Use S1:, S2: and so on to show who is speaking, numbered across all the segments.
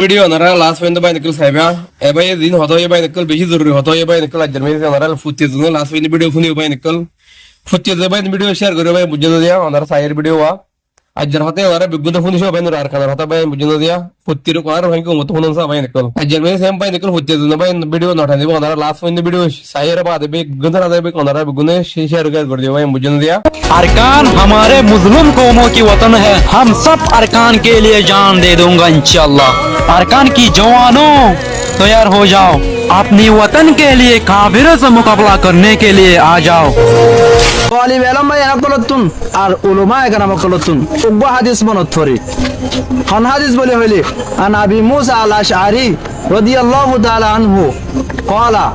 S1: Video ওনারা last পর্যন্ত by নিকল Saiba এবাই দিন হতো এবাই নিকল বেশি জরুরি হতো এবাই নিকল আজ মেরে ওনারা ফুটিয়ে দিন লাস্ট পর্যন্ত ভিডিও ফুনি এবাই নিকল ফুটিয়ে দেবাই ভিডিও শেয়ার করে ভাই বুঝে দিয়া ওনারা সাইয়ের ভিডিও ওয়া আজের হতে ওরা বিজ্ঞত ফুনি সব বাইন আর খানার হতা বাই বুঝে দিয়া ফুটির কোয়ার ভাই কো মত ফুনন সব বাই নিকল আজের মেরে সেম বাই নিকল ফুটিয়ে দিন বাই ভিডিও নটা দিব ওনারা লাস্ট পর্যন্ত ভিডিও সাইয়ের বাদে বে গন্ধরা দেবে ওনারা বিগুনে শেয়ার করে দিও ভাই বুঝে দিয়া
S2: अरकान हमारे मुस्लिम कौमों की वतन है। हम सब अरकान के लिए जान दे दूंगा इंशाल्लाह। अरकान की जवानों तैयार हो जाओ, अपनी वतन के लिए काफिरों से मुकाबला करने के लिए आ जाओ।
S3: তালিব ইলম ভাই একলতুন আর উলামা একরাম একলতুন উগ্র হাদিস মনত পড়ি কোন হাদিস বলে হইলে আন আবি মুসা আল আশআরি রাদিয়াল্লাহু তাআলা আনহু ক্বালা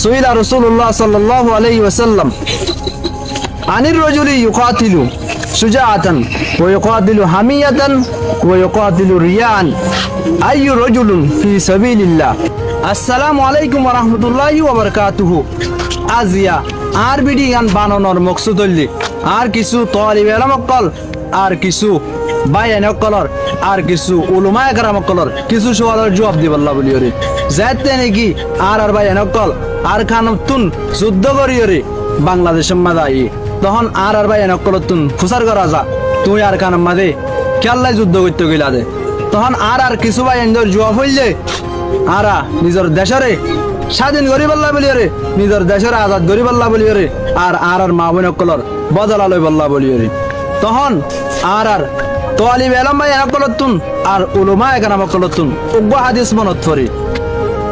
S3: সুইলা রাসূলুল্লাহ সাল্লাল্লাহু আলাইহি ওয়াসাল্লাম আনির রাজুলি ইউকাতিলু শুজাআতান ওয়া ইউকাতিলু হামিয়াতান ওয়া ইউকাতিলু রিয়ান আইয়ু রাজুলুন ফি সাবিলিল্লাহ। আসসালামু আলাইকুম ওয়া রাহমাতুল্লাহি ওয়া বারাকাতুহু। আজিয়া আর বিডি গান বানানোর মকসুদ হইলে আর কিছু তালিব ইলম অকল আর কিছু বায়ান অকলর আর কিছু উলামা একরাম অকলর কিছু সওয়ালের জবাব দিবাল্লাহ বলিওরে যাতে নাকি আর বায়ান অকল আর খানতুন যুদ্ধ করিওরে বাংলাদেশের মাদাই তখন আর বায়ান অকলতুন ফুসার করা যা তুই আর খান মাদে কেল্লাই যুদ্ধ করতে গিলা দে তখন আর কিছু বায়ানদের জবাব হইলে আরা নিজের দেশরে স্বাধীন গরিবাল্লাহ বলিওরে নিজের দেশের আজাদ গরিবাল্লাহ বলিওরে আর মা বোন কলর বদলা লই বল্লাহ বলিওরে তখন আর তালিব ইলম ভাই একলতুন আর উলামা একরাম একলতুন উগ্র হাদিস মনত পড়ি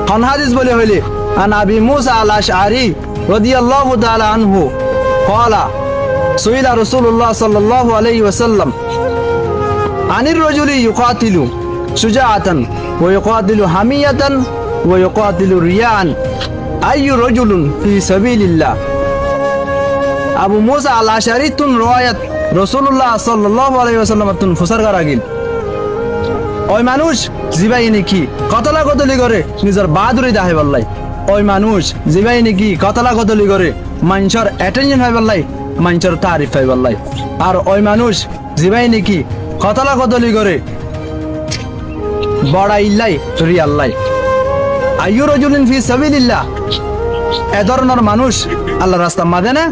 S3: কোন হাদিস বলে হইলে আন আবি মুসা আল আশআরি রাদিয়াল্লাহু তাআলা আনহু ক্বালা সুইলা রাসূলুল্লাহ সাল্লাল্লাহু আলাইহি ওয়াসাল্লাম আনির রাজুলি ইউকাতিলু শুজাআতান ওয়া ইউকাতিলু হামিয়াতান ওয়া ইউকাতিলু রিয়ান আইয়ু রাজুলুন ফি সাবিলিল্লাহ। আবু মুসা আল আশআরি তুন riwayat রাসূলুল্লাহ সাল্লাল্লাহু আলাইহি ওয়াসাল্লাম তুন ফুসার করাগিল ওই মানুষ জিবাই নাকি কতলা কতলি করে নিজের বাহাদুরি দাহে বললাই ওই মানুষ জিবাই নাকি কতলা কতলি করে মানুষের অ্যাটেনশন হয় বললাই মানুষের তারিফ হয় বললাই আর ওই মানুষ জিবাই নাকি কতলা কতলি করে বড়া ইল্লাই রিয়াল্লাই আইয়ু রাজুলিন ফি সাবিলিল্লাহ এ ধরনের মানুষ আল্লাহর রাস্তা মাদে না।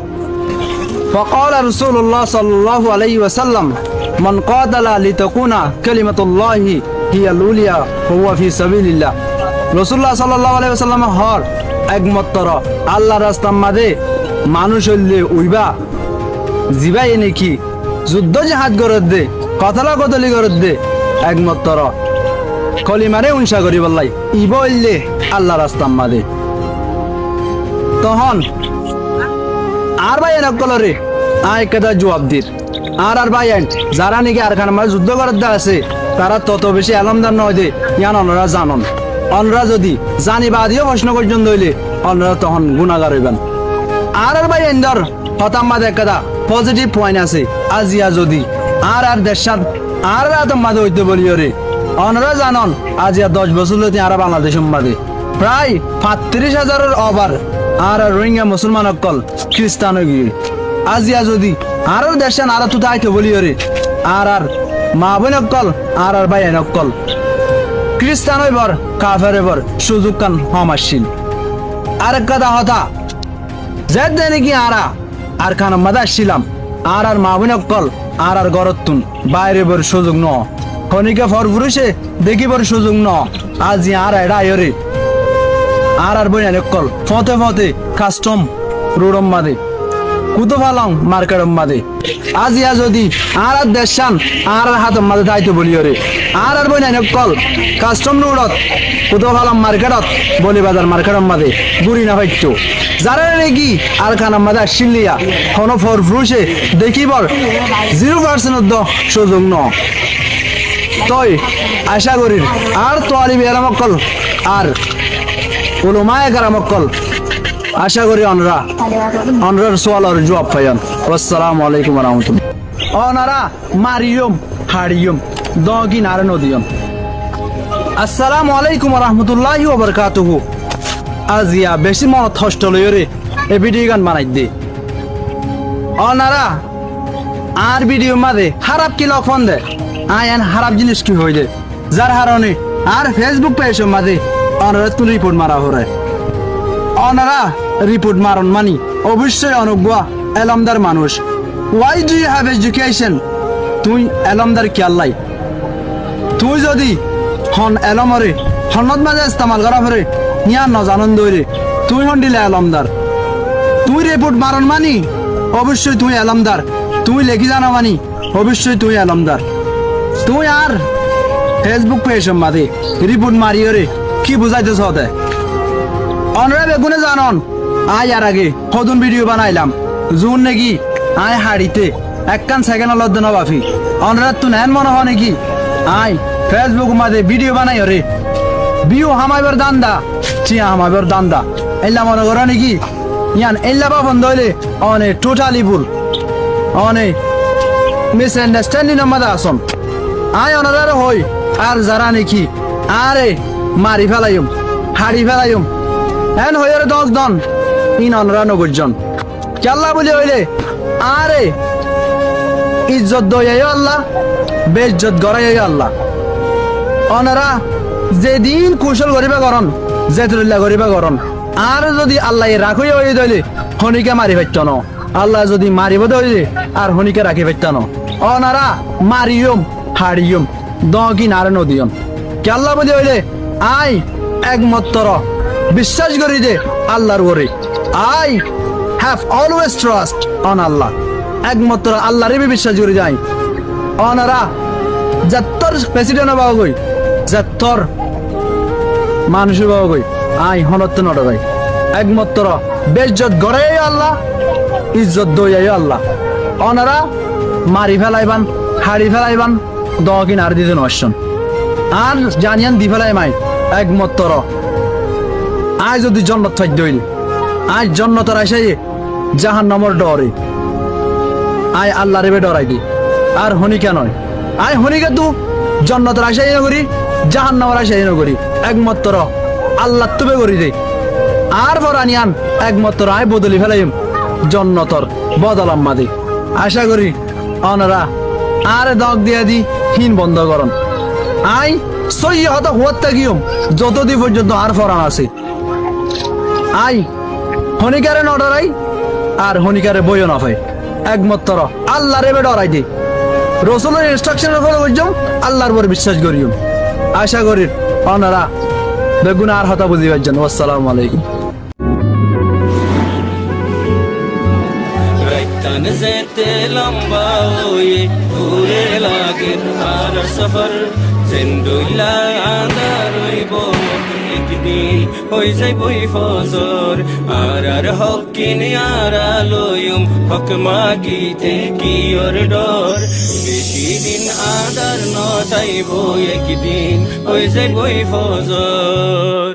S3: فقال رسول الله صلى الله عليه وسلم من قاتل لتكون كلمة الله هي العليا فهو في سبيل الله। রাসূলুল্লাহ সাল্লাল্লাহু আলাইহি ওয়াসাল্লাম হর একমাত্র আল্লাহর রাস্তা মাদে মানুষ হইলে উইবা জিবাই নাকি যুদ্ধ জিহাদ করে দে কতলা কতলি করে দে একমাত্র কলিমারে উনসা করি বললাই ই বললে আল্লাহ রাস্তা মাদে তখন আর ভাইয়ান অকলরে আয় কেদা জবাব দির আর ভাইয়ান যারা নাকি আর খান মাঝে যুদ্ধ করার আছে তারা তত বেশি আলমদার নয় দে ইয়ান অনরা জানন অনরা যদি জানি বাদিও প্রশ্ন পর্যন্ত হইলে অনরা তখন গুণাগার হইবেন আর ভাইয়ান ধর হতাম মাঝে কেদা পজিটিভ পয়েন্ট আছে আজিয়া যদি আর দেশার আর আতম মাঝে হইতে বলিও রে অনরা জানন আজিয়া 10 বছর হইতে আর বাংলাদেশ মাঝে প্রায় 35,000-এর ওভার আর রোহিঙ্গা মুসলমান অকল খ্রিস্টান গিয়ে আজিয়া যদি আর দেশান আর তুই আইতে বলিও রে আর মা বোন অকল আর ভাইয়ান অকল খ্রিস্টান হইবর কাফের হইবর সুযোগ কান হমাসিল আর কথা হতা যে নাকি আর খান মাদা ছিলাম আর মা বোন অকল আর গরতুন বাইরে বর সুযোগ ন খনিকা ফর পুরুষে দেখিবর সুযোগ ন আজি আর এডা আয়রে আর বইনা কল ফতে ফতে কাস্টম রোডম মাদে কুতো ফালাং মার্কেটম মাদে আজিয়া যদি আর দেশান আর হাতম মাদে দাইতে বলিও রে আর বইনা কল কাস্টম রোডত কুতো ফালাং মার্কেটত বলি বাজার মার্কেটম মাদে বুড়ি না হইতো যারা নাকি আর খানা মাদা শিলিয়া কোন ফর পুরুষে দেখিবর 0% দ সুযোগ ন তই আশা করি আর তালিব ইলম অকল আর উলামা একরাম অকল আশা করি অনরার সওয়ালের জবাব পাইয়ান। আসসালামু আলাইকুম ওয়া রাহমাতুল্লাহ। অনারা মারিয়ম হারিয়ম দগি নারে নদিয়ম। আসসালামু আলাইকুম ওয়া রাহমাতুল্লাহি ওয়া বারাকাতুহু। আজিয়া বেশি মনত হষ্ট লইরে এ ভিডিও গান বানাই দে অনারা আর ভিডিও মাঝে খারাপ কি লক্ষণ দে আয়ান খারাপ জিনিস কি হই দে যার কারণে আর ফেসবুক পেজ মাঝে অনারা তুই রিপোর্ট মারা হরে অনারা রিপোর্ট মারন মানি অবশ্যই অনুজ্ঞ এলমদার মানুষ why do you have education তুই এলমদার খেয়াল্লাই তুই যদি হন এলমরে হনত মাঝে ইস্তেমাল করা ফরে নিয়া নজানন দইরে তুই হন দিলে এলমদার তুই রিপোর্ট মারন মানি অবশ্যই তুই এলমদার তুই লেখি জানা মানি অবশ্যই তুই এলমদার তুই আর ফেসবুক পেজ মাঝে রিপোর্ট মারিও রে কি বুঝাইতেছ হতে অনরা বেগুনে জানন আয় আর আগে কদুন ভিডিও বানাইলাম জুন নাকি আয় হাড়িতে একখান সেকেন্ড লদ্দ নবাফি অনরা তু নেন মনে হয় নাকি আয় ফেসবুক মাঝে ভিডিও বানাই রে বিউ হামাইবার দান্দা চিয়া হামাইবার দান্দা এল্লা মনে করো নাকি ইয়ান এল্লা বা বন্ধ হইলে অনে টোটালি ভুল অনে মিস আন্ডারস্ট্যান্ডিং মাঝে আসন আয় অনার হই আর যারা নাকি আরে মারি ফেলাইম হাড়ি ফেলাইম এন হইরে 10 জন ইন অনরা 90 জন কেল্লা বলি হইলে আরে ইজ্জত দয়াই আল্লাহ বেইজ্জত গড়াই আল্লাহ অনারা যেদিন কৌশল করিবা করন জেতুল্লাহ করিবা করন আর যদি আল্লাহ রাখই হয়ে দইলে হনিকে মারি পাইত ন আল্লাহ যদি মারিব দইলে আর হনিকে রাখি পাইত ন অনারা মারিয়ম হাড়িয়ম দকি নারে নদিয়ম কেল্লা বলি হইলে আই একমাত্র বিশ্বাস করি যে আল্লাহর উপরে I have always trust on Allah একমাত্র আল্লাহরে বিশ্বাস করি যাই অনারা যাত্তর প্রেসিডেন্ট বাবা গই যাত্তর মানুষ বাবা গই আই হনত নড়াই একমাত্র বেজ্জত গড়ে আল্লাহ ইজ্জত দই আল্লাহ অনারা মারি ফেলাইবান হাড়ি ফেলাইবান দকিন আর দিতে নশন আর জানিয়ান দি ফেলাই মাই একমাত্র আজ যদি জন্নত থাক দইল আজ জন্নতর আসাই জাহান নামর ডরে আয় আল্লাহ রেবে ডরাই দি আর হনিকা নয় আয় হনিকা তু জন্নতর আসাই নগরি জাহান নামর আসাই নগরি একমাত্র আল্লাহ তুবে করি দে আর পর আনিয়ান একমাত্র আয় বদলি ফেলাইম জন্নতর বদলাম মাদি আশা করি অনারা আর দগ দিয়া দি হিন বন্ধ করন আই সই হত হুয়াত থাকিম যতদিন পর্যন্ত আর ফরান আছে আই হনিকারে নডরাই আর হনিকারে বইও না পাই একমাত্র আল্লাহ রেবে ডরাই দি রসুলের ইনস্ট্রাকশনের ফলো করছম আল্লাহর উপর বিশ্বাস করিও আশা করি অনারা বেগুন আর হতা বুঝিবার জন্য আসসালামু আলাইকুম
S4: রাইতান যেতে লম্বা হয়ে ঘুরে লাগে আর সফর জেন্ডুইলা আন্দার হইব একদিন হই যাইবই ফজর আর হকিন আর আলোয়ম হক মাগিতে কি ওর ডর বেশি দিন আদার নটাইব একদিন হই যাইবই ফজর